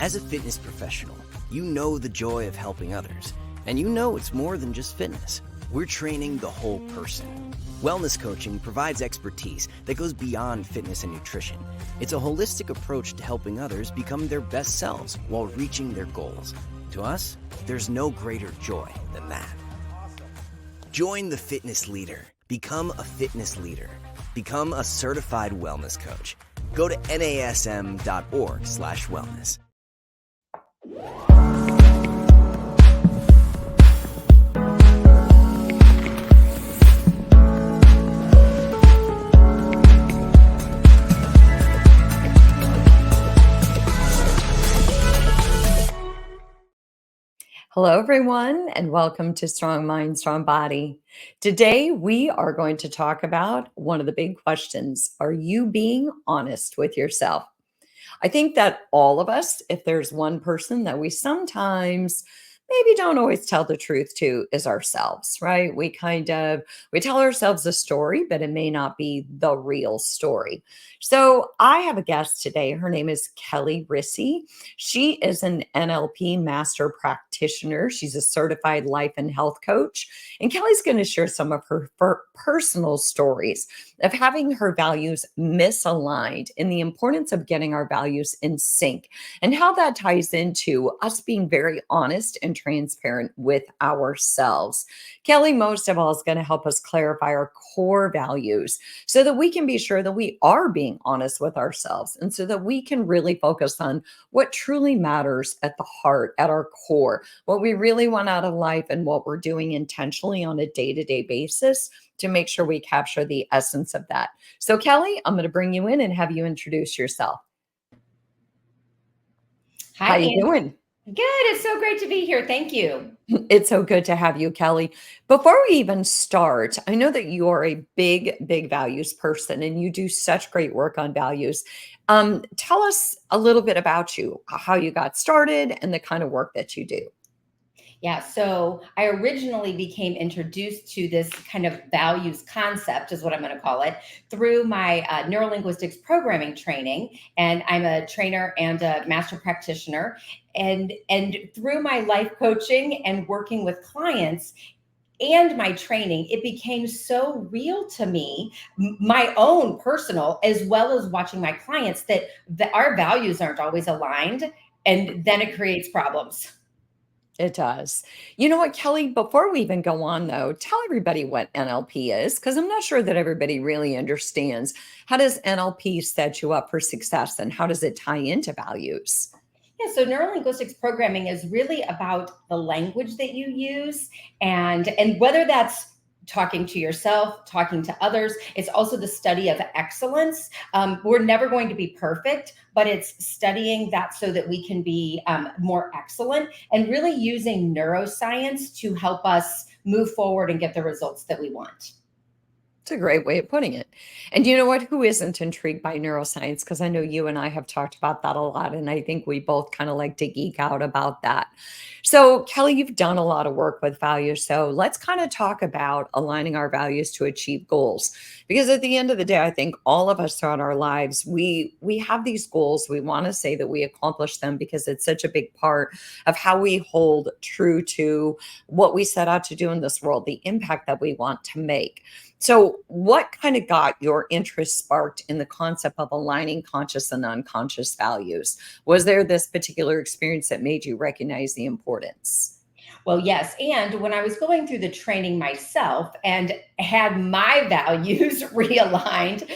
As a fitness professional, you know the joy of helping others, and you know it's more than just fitness. We're training the whole person. Wellness coaching provides expertise that goes beyond fitness and nutrition. It's a holistic approach to helping others become their best selves while reaching their goals. To us, there's no greater joy than that. Join the fitness leader. Become a fitness leader. Become a certified wellness coach. Go to nasm.org/wellness. Hello, everyone, and welcome to Strong Mind, Strong Body. Today, we are going to talk about one of the big questions. Are you being honest with yourself? I think that all of us, if there's one person that we sometimes maybe don't always tell the truth to, is ourselves, right? We tell ourselves a story, but it may not be the real story. So I have a guest today. Her name is Kelli Risse. She is an NLP Master Practitioner. She's a certified life and health coach. And Kelli's going to share some of her personal stories of having her values misaligned and the importance of getting our values in sync and how that ties into us being very honest and transparent with ourselves. Kelli, most of all, is going to help us clarify our core values so that we can be sure that we are being honest with ourselves and so that we can really focus on what truly matters at the heart, at our core, what we really want out of life and what we're doing intentionally on a day-to-day basis to make sure we capture the essence of that. So Kelli, I'm going to bring you in and have you introduce yourself. Hi, How you doing? Good. It's so great to be here. Thank you. It's so good to have you, Kelli. Before we even start, I know that you are a big values person and you do such great work on values. Tell us a little bit about you, how you got started and the kind of work that you do. Yeah, so I originally became introduced to this kind of values concept, is what I'm going to call it, through my neurolinguistics programming training. And I'm a trainer and a master practitioner. And through my life coaching and working with clients and my training, it became so real to me, my own personal, as well as watching my clients, that our values aren't always aligned. And then it creates problems. It does. You know what, Kelli, before we even go on, though, tell everybody what NLP is, because I'm not sure that everybody really understands. How does NLP set you up for success and how does it tie into values? Yeah, so neurolinguistics programming is really about the language that you use and whether that's talking to yourself, talking to others. It's also the study of excellence. We're never going to be perfect, but it's studying that so that we can be more excellent and really using neuroscience to help us move forward and get the results that we want. It's a great way of putting it. And you know what? Who isn't intrigued by neuroscience? Because I know you and I have talked about that a lot. And I think we both kind of like to geek out about that. So, Kelli, you've done a lot of work with values. So, let's kind of talk about aligning our values to achieve goals. Because at the end of the day, I think all of us throughout our lives, we have these goals. We want to say that we accomplish them because it's such a big part of how we hold true to what we set out to do in this world, the impact that we want to make. So, what kind of got your interest sparked in the concept of aligning conscious and unconscious values? Was there this particular experience that made you recognize the importance? Well, yes. And when I was going through the training myself and had my values realigned,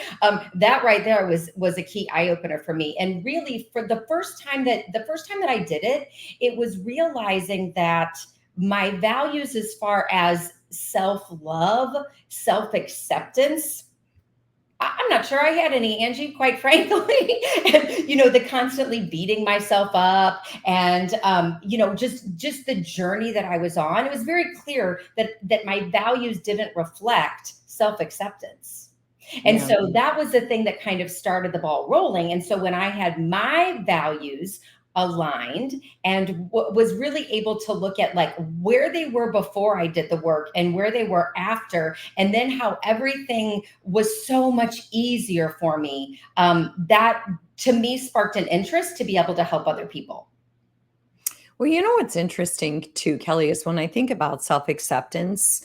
that right there was a key eye opener for me. And really, for the first time that I did it, it was realizing that my values, as far as self-love, self-acceptance, I'm not sure I had any, Angie, quite frankly. And, the constantly beating myself up and, just the journey that I was on. It was very clear that my values didn't reflect self-acceptance. And Yeah. so that was the thing that kind of started the ball rolling. And so when I had my values aligned and was really able to look at like where they were before I did the work and where they were after, and then how everything was so much easier for me, that to me sparked an interest to be able to help other people. Well, you know what's interesting too, Kelly, is when I think about self acceptance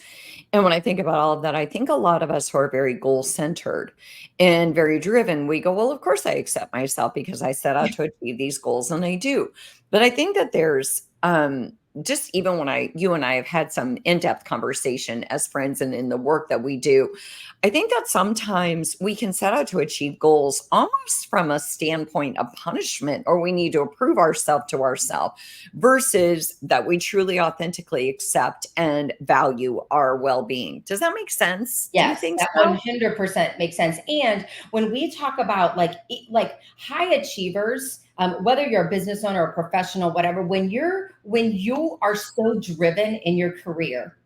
and when I think about all of that, I think a lot of us who are very goal centered and very driven, we go, well, of course I accept myself because I set out to achieve these goals and I do. But I think that there's just even when you and I have had some in depth conversation as friends and in the work that we do, I think that sometimes we can set out to achieve goals almost from a standpoint of punishment, or we need to prove ourselves to ourselves versus that we truly authentically accept and value our well-being. Does that make sense? Do you Yes, think that so? 100% makes sense. And when we talk about like high achievers, whether you're a business owner or a professional, whatever, when you are so driven in your career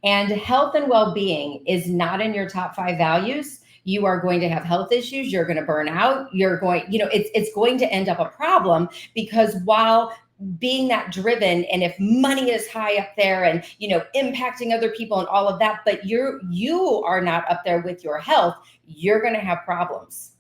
and health and well-being is not in your top five values, you are going to have health issues. You're going to burn out. You're going, it's going to end up a problem because while being that driven, and if money is high up there and impacting other people and all of that, but you are not up there with your health, you're going to have problems.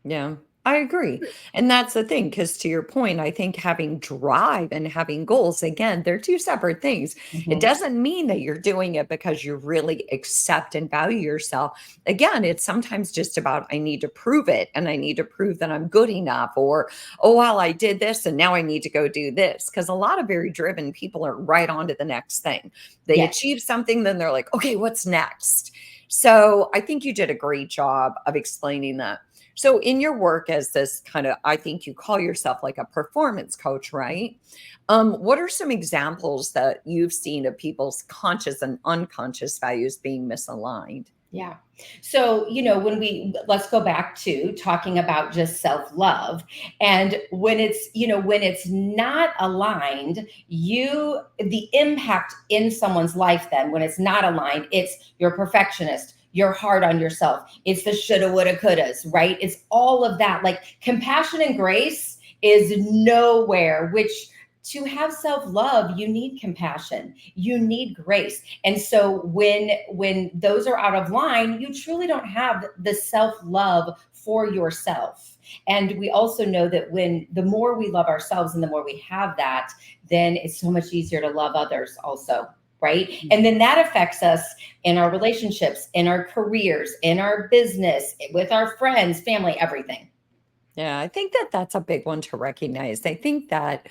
Yeah, I agree. And that's the thing, because to your point, I think having drive and having goals, again, they're two separate things. It Mhm. doesn't mean that you're doing it because you really accept and value yourself. Again, it's sometimes just about, I need to prove it and I need to prove that I'm good enough, or, oh, well, I did this and now I need to go do this. Because a lot of very driven people are right on to the next thing. They Yes. achieve something, then they're like, okay, what's next? So I think you did a great job of explaining that. So in your work as this kind of, I think you call yourself like a performance coach, right? What are some examples that you've seen of people's conscious and unconscious values being misaligned? Yeah. So, let's go back to talking about just self-love. And when it's not aligned, the impact in someone's life, then when it's not aligned, it's you're a perfectionist, you're hard on yourself. It's the shoulda, woulda, couldas, right? It's all of that. Like compassion and grace is nowhere, which to have self-love, you need compassion, you need grace. And so when those are out of line, you truly don't have the self-love for yourself. And we also know that when the more we love ourselves and the more we have that, then it's so much easier to love others also. Right. And then that affects us in our relationships, in our careers, in our business, with our friends, family, everything. Yeah, I think that that's a big one to recognize. I think that,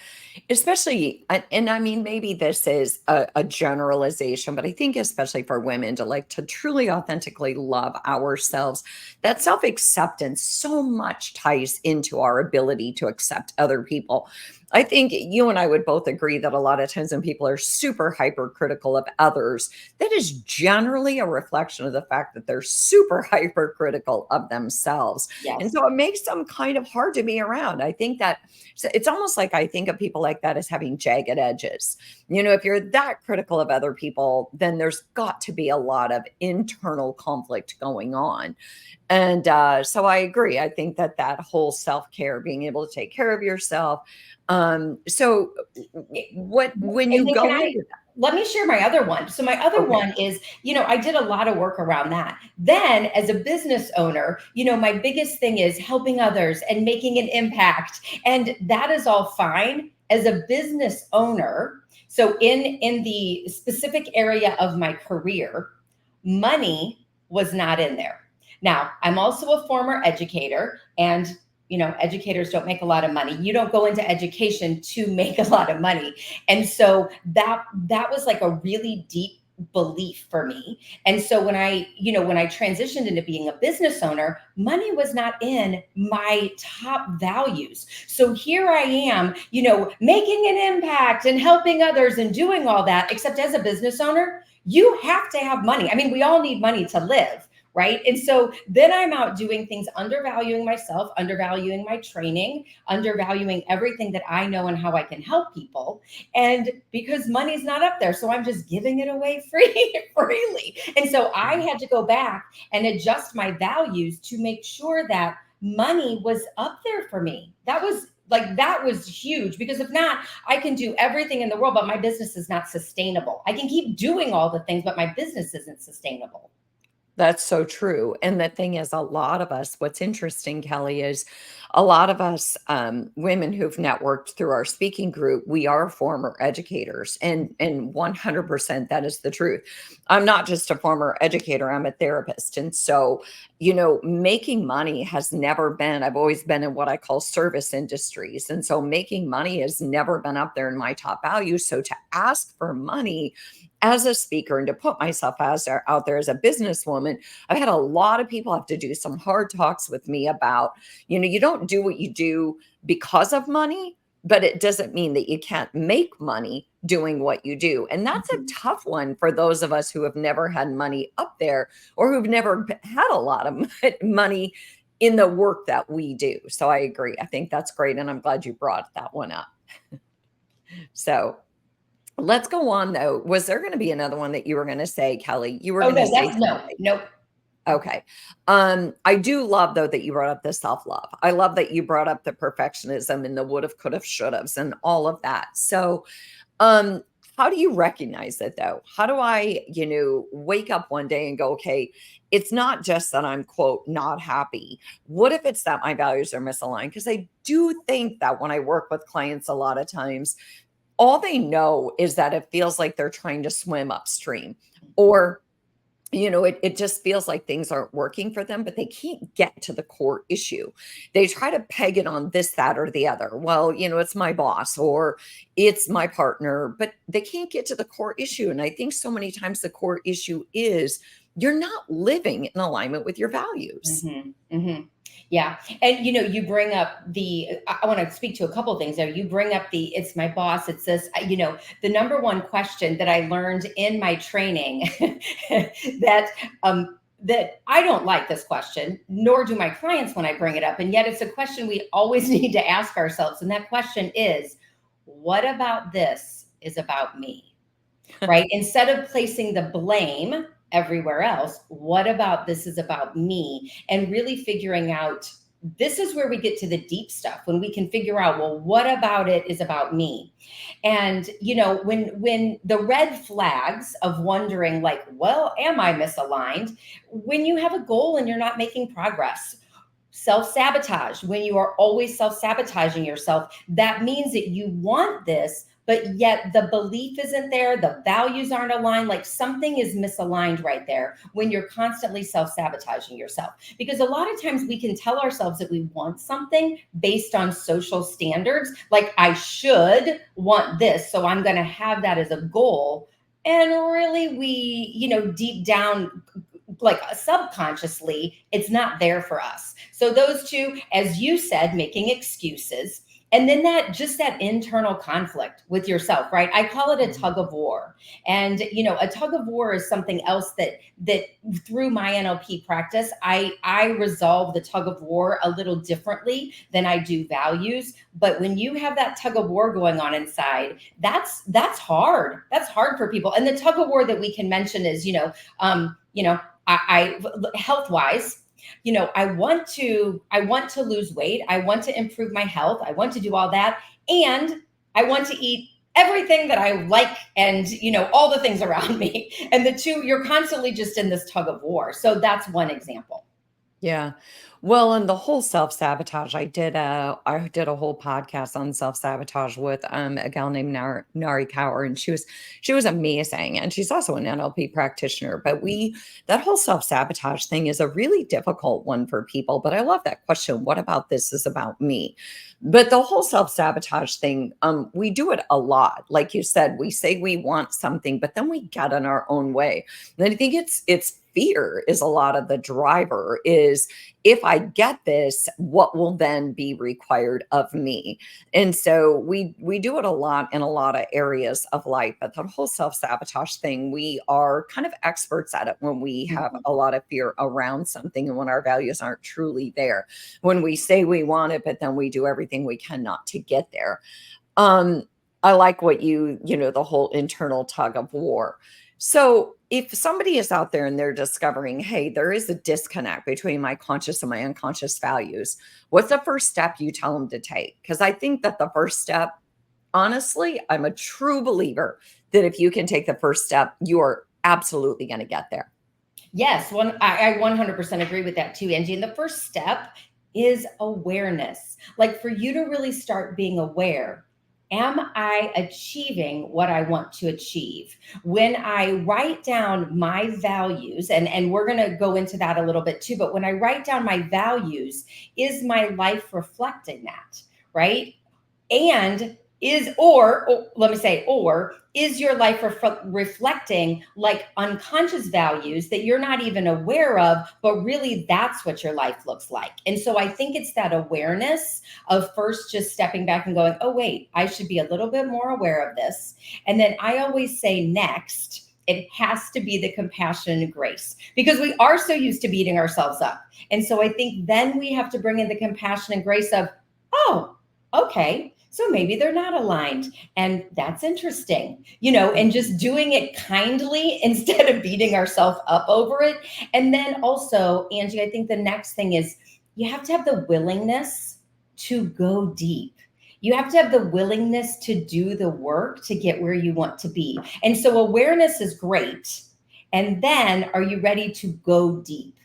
especially, and I mean, maybe this is a generalization, but I think especially for women to like to truly authentically love ourselves, that self acceptance so much ties into our ability to accept other people. I think you and I would both agree that a lot of times when people are super hypercritical of others, that is generally a reflection of the fact that they're super hypercritical of themselves. And Yes. so it makes them kind of hard to be around. I think that so it's almost like I think of people like that as having jagged edges. If you're that critical of other people, then there's got to be a lot of internal conflict going on. And so I agree. I think that that whole self care, being able to take care of yourself. So what when And you then go into that? let me share my other one. So my other Okay. one is, I did a lot of work around that. Then as a business owner, my biggest thing is helping others and making an impact. And that is all fine as a business owner. So in the specific area of my career, money was not in there. Now, I'm also a former educator, and educators don't make a lot of money. You don't go into education to make a lot of money. And so that was like a really deep belief for me. And so when I transitioned into being a business owner, money was not in my top values. So here I am, making an impact and helping others and doing all that, except as a business owner, you have to have money. I mean, we all need money to live. Right. And so then I'm out doing things, undervaluing myself, undervaluing my training, undervaluing everything that I know and how I can help people. And because money's not up there, so I'm just giving it away freely. And so I had to go back and adjust my values to make sure that money was up there for me. That was huge, because if not, I can do everything in the world, but my business is not sustainable. I can keep doing all the things, but my business isn't sustainable. That's so true. And the thing is, a lot of us, what's interesting, Kelly, is a lot of us women who've networked through our speaking group, we are former educators. And 100% that is the truth. I'm not just a former educator, I'm a therapist. And so, making money has never been, I've always been in what I call service industries. And so making money has never been up there in my top values. So to ask for money as a speaker and to put myself out there as a businesswoman, I've had a lot of people have to do some hard talks with me about, you don't do what you do because of money, but it doesn't mean that you can't make money doing what you do. And that's a Mhm. tough one for those of us who have never had money up there or who've never had a lot of money in the work that we do. So I agree. I think that's great. And I'm glad you brought that one up. So let's go on though. Was there going to be another one that you were going to say, Kelly? You were Oh going to no, say that's no, something. nope. Okay. I do love though that you brought up the self-love. I love that you brought up the perfectionism and the would have, could have, should have's and all of that. So, um, how do you recognize it though? How do I, wake up one day and go, okay, it's not just that I'm quote not happy. What if it's that my values are misaligned? Because I do think that when I work with clients a lot of times, all they know is that it feels like they're trying to swim upstream or it just feels like things aren't working for them, but they can't get to the core issue. They try to peg it on this, that, or the other. Well, it's my boss or it's my partner, but they can't get to the core issue. And I think so many times the core issue is you're not living in alignment with your values. Hmm. Hmm. Yeah. And you bring up I want to speak to a couple of things there. You bring up it's my boss. It's this, the number one question that I learned in my training that, that I don't like this question, nor do my clients when I bring it up. And yet it's a question we always need to ask ourselves. And that question is, what about this is about me? Right? Instead of placing the blame everywhere else, what about this is about me? And really figuring out this is where we get to the deep stuff when we can figure out, well, what about it is about me? And when the red flags of wondering, like, well, am I misaligned? When you have a goal and you're not making progress, self-sabotage, when you are always self-sabotaging yourself, that means that you want this, but yet the belief isn't there, the values aren't aligned, like something is misaligned right there when you're constantly self-sabotaging yourself. Because a lot of times we can tell ourselves that we want something based on social standards, like I should want this, so I'm going to have that as a goal. And really, we, deep down, like subconsciously, it's not there for us. So those two, as you said, making excuses, and then that internal conflict with yourself, right? I call it a Mhm. tug of war. And a tug of war is something else that through my NLP practice, I resolve the tug of war a little differently than I do values. But when you have that tug of war going on inside, that's hard. That's hard for people. And the tug of war that we can mention is, I health wise, I want to lose weight. I want to improve my health. I want to do all that. And I want to eat everything that I like and, all the things around me. And the two, you're constantly just in this tug of war. So that's one example. Yeah. Well, and the whole self-sabotage, I did a whole podcast on self-sabotage with a gal named Nari Kaur, and she was amazing. And she's also an NLP practitioner. But that whole self-sabotage thing is a really difficult one for people. But I love that question. What about this is about me? But the whole self-sabotage thing, we do it a lot. Like you said, we say we want something, but then we get in our own way. And I think it's fear is a lot of the driver is if I get this, what will then be required of me? And so we do it a lot in a lot of areas of life, but the whole self-sabotage thing, we are kind of experts at it when we have Mhm. a lot of fear around something and when our values aren't truly there. When we say we want it, but then we do everything we can not to get there. Um, I like what the whole internal tug of war. So if somebody is out there and they're discovering, hey, there is a disconnect between my conscious and my unconscious values, what's the first step you tell them to take? Because I think that the first step, honestly, I'm a true believer that if you can take the first step, you are absolutely going to get there. Yes, I 100% agree with that too, Angie. And the first step is awareness. Like for you to really start being aware, am I achieving what I want to achieve? When I write down my values, and we're going to go into that a little bit too, but when I write down my values, is my life reflecting that, right? And let me say, or is your life reflecting like unconscious values that you're not even aware of, but really that's what your life looks like? And so I think it's that awareness of first just stepping back and going, oh, wait, I should be a little bit more aware of this. And then I always say next, it has to be the compassion and grace, because we are so used to beating ourselves up. And so I think then we have to bring in the compassion and grace of, oh, okay, so maybe they're not aligned. And that's interesting, and just doing it kindly instead of beating ourselves up over it. And then also, Angie, I think the next thing is you have to have the willingness to go deep. You have to have the willingness to do the work to get where you want to be. And so awareness is great. And then are you ready to go deep?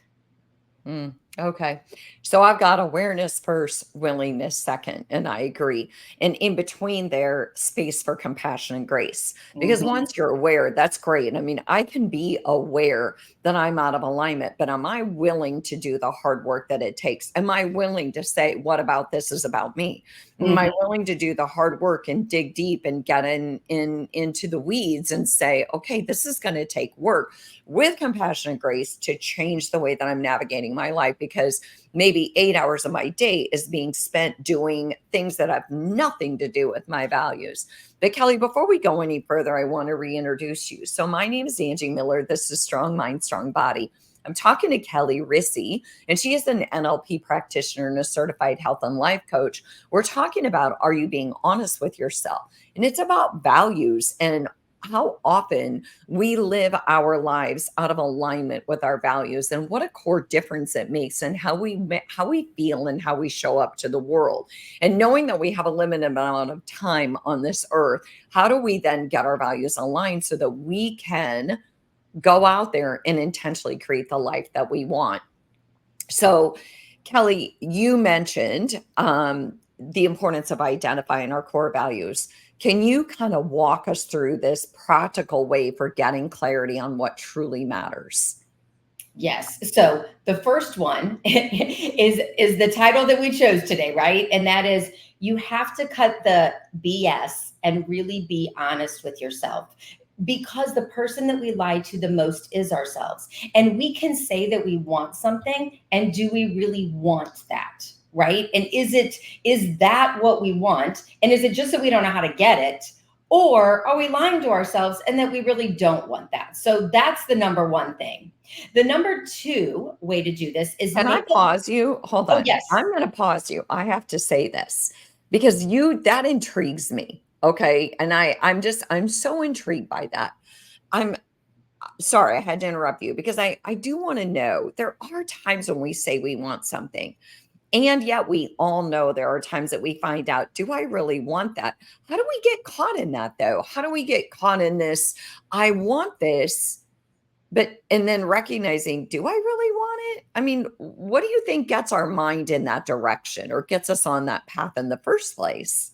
Okay. So I've got awareness first, willingness second, and I agree. And in between there, space for compassion and grace. Because Mhm. once you're aware, that's great. I mean, I can be aware that I'm out of alignment, but am I willing to do the hard work that it takes? Am I willing to say, what about this is about me? Am I willing to do the hard work and dig deep and get into the weeds and say, okay, this is going to take work with compassion and grace to change the way that I'm navigating my life, because maybe 8 hours of my day is being spent doing things that have nothing to do with my values. But Kelli, before we go any further, I want to reintroduce you. So my name is Angie Miller. This is Strong Mind, Strong Body. I'm talking to Kelli Risse, and she is an NLP practitioner and a certified health and life coach. We're talking about, are you being honest with yourself? And it's about values and how often we live our lives out of alignment with our values, and what a core difference it makes in how we feel and how we show up to the world. And knowing that we have a limited amount of time on this earth, how do we then get our values aligned so that we can go out there and intentionally create the life that we want? So, Kelli, you mentioned the importance of identifying our core values. Can you kind of walk us through this practical way for getting clarity on what truly matters? Yes. So the first one is the title that we chose today, right? And that is, you have to cut the BS and really be honest with yourself, because the person that we lie to the most is ourselves. And we can say that we want something, and do we really want that? Right? And is that what we want? And is it just that we don't know how to get it? Or are we lying to ourselves and that we really don't want that? So that's the number one thing. The number two way to do this is Can I pause you? Hold oh, on. yes. I'm going to pause you. I have to say this because that intrigues me. Okay. And I'm so intrigued by that. I'm sorry, I had to interrupt you because I do want to know, there are times when we say we want something, and yet we all know there are times that we find out, do I really want that? How do we get caught in that though? How do we get caught in this? I want this, and then recognizing, do I really want it? I mean, what do you think gets our mind in that direction or gets us on that path in the first place?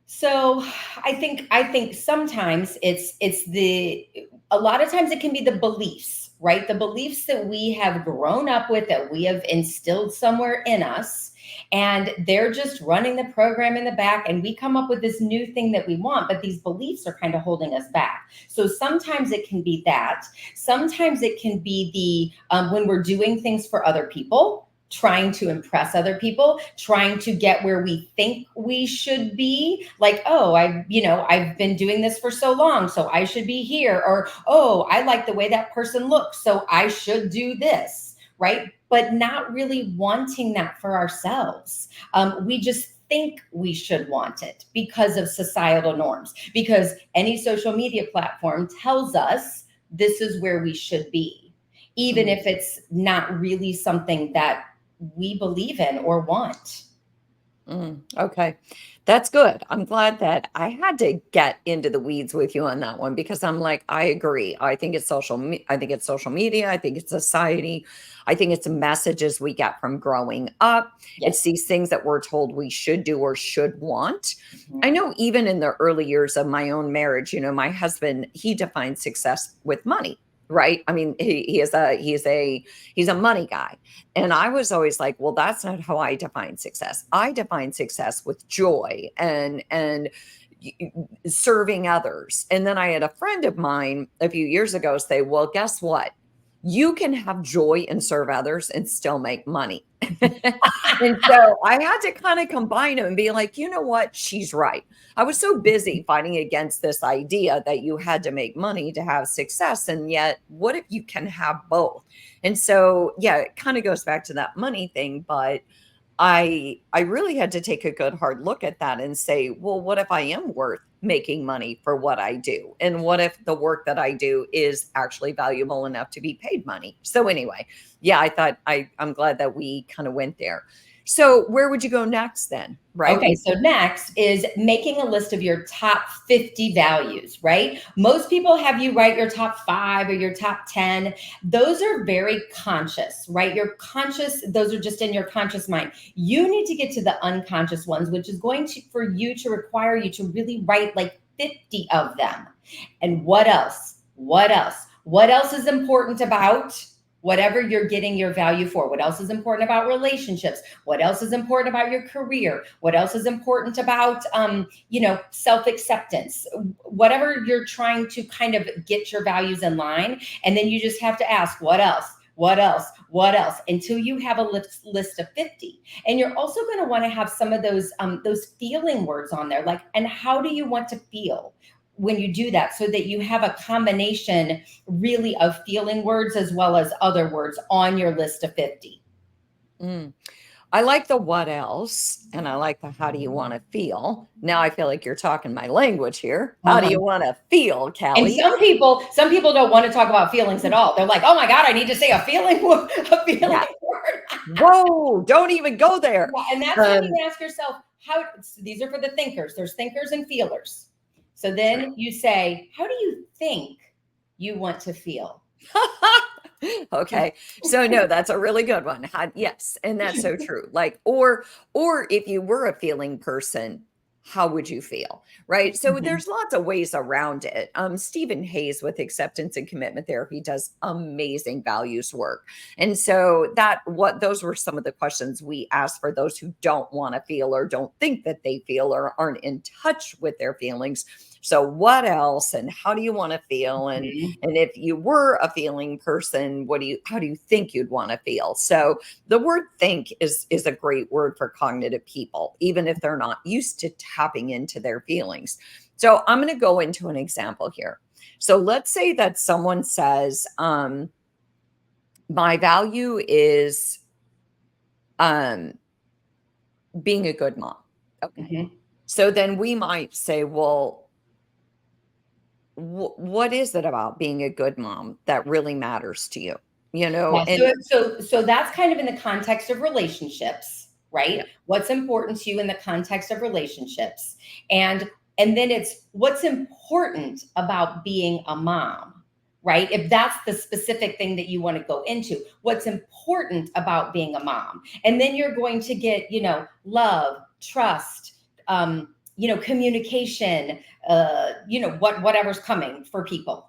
So I think sometimes a lot of times it can be the beliefs, right? The beliefs that we have grown up with, that we have instilled somewhere in us, and they're just running the program in the back, and we come up with this new thing that we want, but these beliefs are kind of holding us back. So sometimes it can be that. Sometimes it can be when we're doing things for other people, trying to impress other people, trying to get where we think we should be. Like, oh, I've been doing this for so long, so I should be here. Or, oh, I like the way that person looks, so I should do this, right? But not really wanting that for ourselves. We just think we should want it because of societal norms, because any social media platform tells us this is where we should be, even if it's not really something that we believe in or want. Okay. That's good. I'm glad that I had to get into the weeds with you on that one because I'm like, I agree. I think it's social media. I think it's society. I think it's messages we get from growing up. It's Yes. these things that we're told we should do or should want. I Mhm. know even in the early years of my own marriage, my husband, he defines success with money, right? I mean, he's a money guy. And I was always like, well, that's not how I define success. I define success with joy and serving others. And then I had a friend of mine a few years ago say, well, guess what? You can have joy and serve others and still make money. And so I had to kind of combine them and be like, you know what? She's right. I was so busy fighting against this idea that you had to make money to have success. And yet, what if you can have both? And so, yeah, it kind of goes back to that money thing, but I really had to take a good hard look at that and say, well, what if I am worth making money for what I do? And what if the work that I do is actually valuable enough to be paid money? So anyway, yeah, I thought I'm glad that we kind of went there. So where would you go next then? Right? Okay, so next is making a list of your top 50 values, right? Most people have you write your top 5 or your top 10. Those are very conscious, right? You're conscious, those are just in your conscious mind. You need to get to the unconscious ones, which is going to for you to require you to really write like 50 of them. And what else? What else? What else is important about whatever you're getting your value for? What else is important about relationships? What else is important about your career? What else is important about, self-acceptance? Whatever you're trying to kind of get your values in line. And then you just have to ask, what else? What else? What else? Until you have a list of 50. And you're also going to want to have some of those feeling words on there, like, and how do you want to feel when you do that, so that you have a combination really of feeling words as well as other words on your list of 50. Mm. I like the what else, and I like the how do you want to feel. Now I feel like you're talking my language here. How do Uh-huh. you want to feel, And Kelly? some people don't want to talk about feelings at all. They're like, "Oh my God, I need to say a feeling a feeling Yeah. word." Whoa, don't even go there. Yeah, and that's when Um, you ask yourself, how these are for the thinkers. There's thinkers and feelers. So true. then you say, how do you think you want to feel? Okay. So no, that's a really good one. Yes, and that's so true. Like or if you were a feeling person, how would you feel? Right? So Mhm. there's lots of ways around it. Stephen Hayes with acceptance and commitment therapy does amazing values work. And so that what those were some of the questions we asked for those who don't want to feel or don't think that they feel or aren't in touch with their feelings. So what else and how do you want to feel Mhm. and if you were a feeling person, how do you think you'd want to feel? So the word think is a great word for cognitive people, even if they're not used to tapping into their feelings. So I'm going to go into an example here. So let's say that someone says, my value is um, being a good mom. Okay. Mhm. So then we might say, well, what is it about being a good mom that really matters to you? Yeah, And so that's kind of in the context of relationships, yeah. right? What's important to you in the context of relationships. And and then it's what's important about being a mom, right? If that's the specific thing that you want to go into, what's important about being a mom. And then you're going to get, love, trust, communication, whatever's coming for people,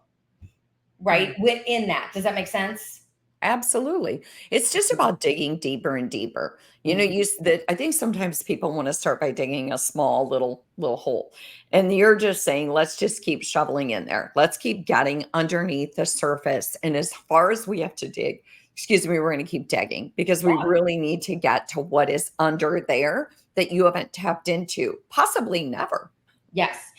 right? Mm. Within that. Does that make sense? Absolutely. It's just about digging deeper and deeper. Mhm. I think sometimes people want to start by digging a small little hole. And you're just saying, let's just keep shoveling in there. Let's keep getting underneath the surface. And as far as we have to dig, excuse me, we're going to keep digging because we Yeah. really need to get to what is under there that you haven't tapped into, possibly never. Yes.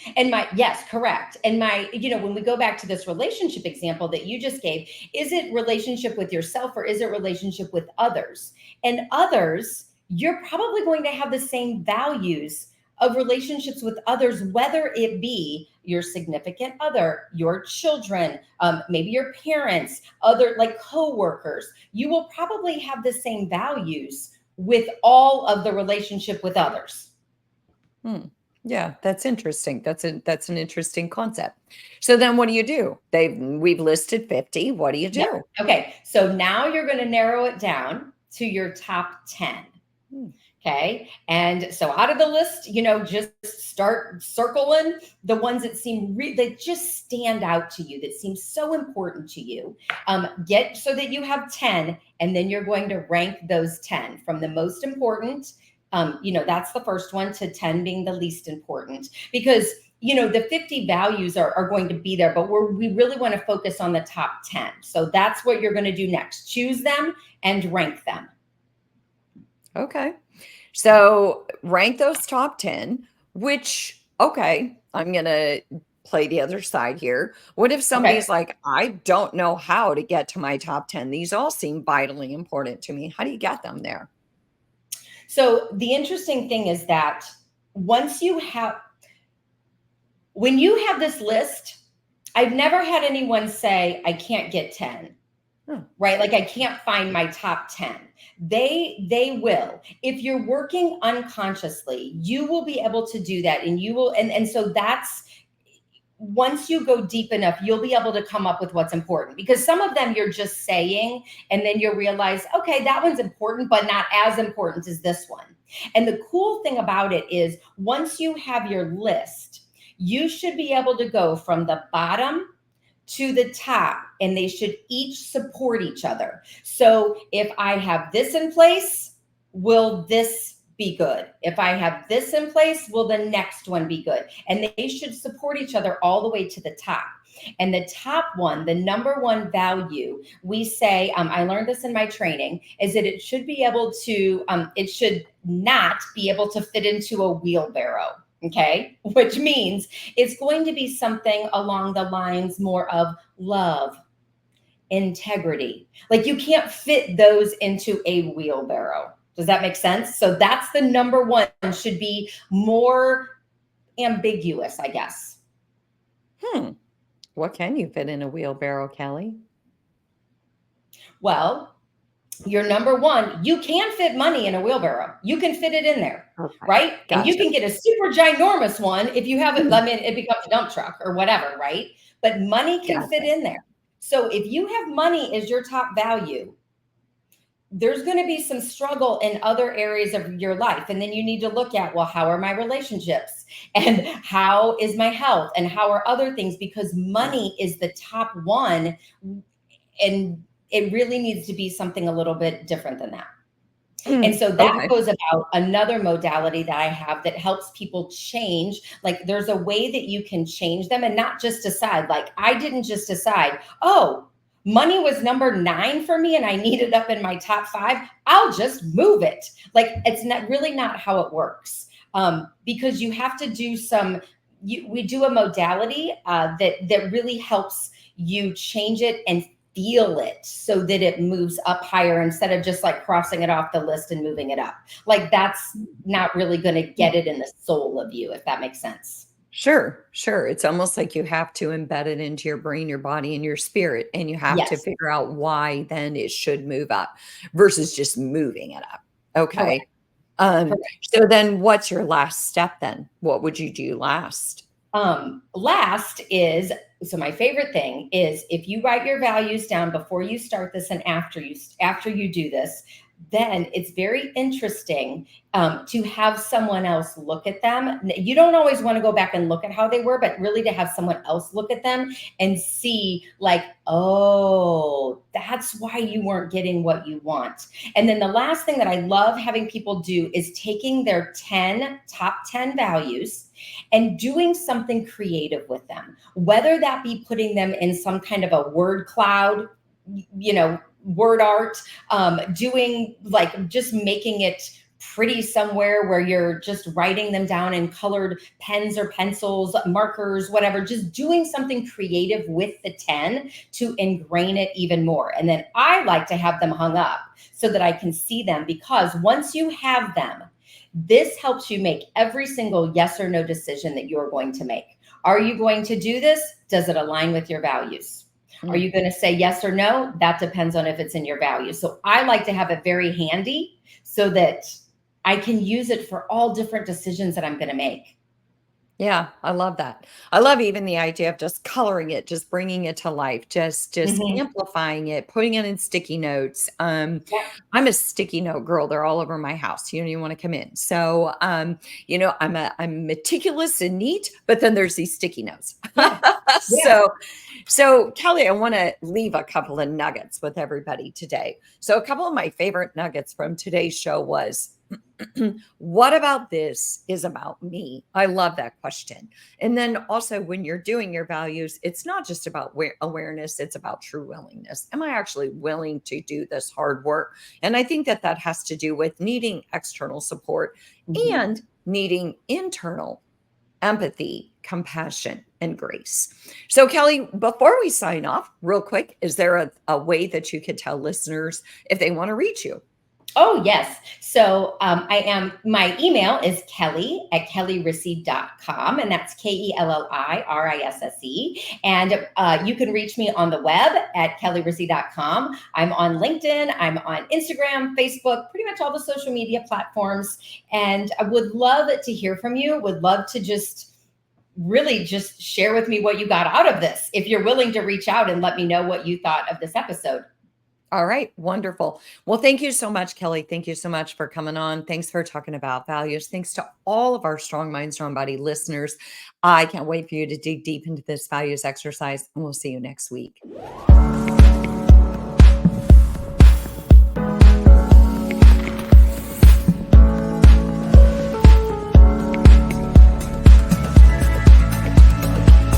Yes, correct. And when we go back to this relationship example that you just gave, is it relationship with yourself or is it relationship with others? And others, you're probably going to have the same values of relationships with others, whether it be your significant other, your children, maybe your parents, other like coworkers. You will probably have the same values with all of the relationship with others. Hmm. Yeah, that's interesting. That's an interesting concept. So then what do you do? We've listed 50. What do you Yeah. do? Okay. So now you're going to narrow it down to your top 10. Hmm. Okay. And so out of the list, just start circling the ones that that just stand out to you, that seem so important to you. Get so that you have 10, and then you're going to rank those 10 from the most important. That's the first one, to 10 being the least important, because the 50 values are going to be there, but we really want to focus on the top 10. So that's what you're going to do next. Choose them and rank them. Okay. So rank those top 10, which, okay, I'm going to play the other side here. What if Okay. somebody's like, I don't know how to get to my top 10? These all seem vitally important to me. How do you get them there? So the interesting thing is that when you have this list, I've never had anyone say, I can't get 10. Right? Like, I can't find my top 10. They will. If you're working unconsciously, you will be able to do that. And you will, and so that's, once you go deep enough, you'll be able to come up with what's important, because some of them you're just saying, and then you'll realize, okay, that one's important, but not as important as this one. And the cool thing about it is, once you have your list, you should be able to go from the bottom to the top, and they should each support each other. So if I have this in place, will this be good? If I have this in place, will the next one be good? And they should support each other all the way to the top. And the top one, the number one value, we say, I learned this in my training, is that it should be able to, it should not be able to fit into a wheelbarrow. Okay. Which means it's going to be something along the lines more of love, integrity. Like, you can't fit those into a wheelbarrow. Does that make sense? So that's the number one, should be more ambiguous, I guess. What can you fit in a wheelbarrow, Kelli? Well, your number one, you can fit money in a wheelbarrow. You can fit it in there, Okay. right? And you Gotcha. can get a super ginormous one if you have it. I mean, it becomes a dump truck or whatever, right? But money can fit in there. So if you have money as your top value, there's going to be some struggle in other areas of your life. And then you need to look at, well, how are my relationships? And how is my health? And how are other things? Because money is the top one. And it really needs to be something a little bit different than that. And so that goes about another modality that I have that helps people change. Like, there's a way that you can change them and not just decide. Like, I didn't just decide, oh, money was number 9 for me and I need it up in my top 5. I'll just move it. Like, it's really not how it works. Because you have to do we do a modality that really helps you change it and feel it so that it moves up higher, instead of just like crossing it off the list and moving it up. Like, that's not really going to get it in the soul of you, if that makes sense. Sure. It's almost like you have to embed it into your brain, your body, and your spirit, and you have to Yes. figure out why then it should move up versus just moving it up. Okay. Correct. So then what's your last step then? What would you do last? Last is, so my favorite thing is, if you write your values down before you start this and after you do this, then it's very interesting to have someone else look at them. You don't always want to go back and look at how they were, but really to have someone else look at them and see, like, oh, that's why you weren't getting what you want. And then the last thing that I love having people do is taking their top 10 values and doing something creative with them, whether that be putting them in some kind of a word cloud, word art, doing, like, just making it pretty somewhere where you're just writing them down in colored pens or pencils, markers, whatever, just doing something creative with the 10 to ingrain it even more. And then I like to have them hung up so that I can see them, because once you have them, this helps you make every single yes or no decision that you're going to make. Are you going to do this? Does it align with your values? Are you going to say yes or no? That depends on if it's in your values. So I like to have it very handy so that I can use it for all different decisions that I'm going to make. Yeah, I love that. I love even the idea of just coloring it, just bringing it to life, just Mhm. amplifying it, putting it in sticky notes. Yep. I'm a sticky note girl. They're all over my house. You don't even want to come in. So, I'm meticulous and neat, but then there's these sticky notes. Yeah. Yeah. so, so Kelly, I want to leave a couple of nuggets with everybody today. So, a couple of my favorite nuggets from today's show was what about this is about me? I love that question. And then also, when you're doing your values, it's not just about awareness, it's about true willingness. Am I actually willing to do this hard work? And I think that that has to do with needing external support Mhm. and needing internal empathy, compassion, and grace. So, Kelly, before we sign off, real quick, is there a way that you could tell listeners if they want to reach you? Oh, yes. So my email is Kelli@kellirisse.com, and that's KELLIRISSE. And you can reach me on the web at kellirisse.com. I'm on LinkedIn, I'm on Instagram, Facebook, pretty much all the social media platforms. And I would love to hear from you, would love to just really just share with me what you got out of this. If you're willing to reach out and let me know what you thought of this episode. All right, wonderful. Well, thank you so much, Kelly. Thank you so much for coming on. Thanks for talking about values. Thanks to all of our Strong Mind, Strong Body listeners. I can't wait for you to dig deep into this values exercise, and we'll see you next week.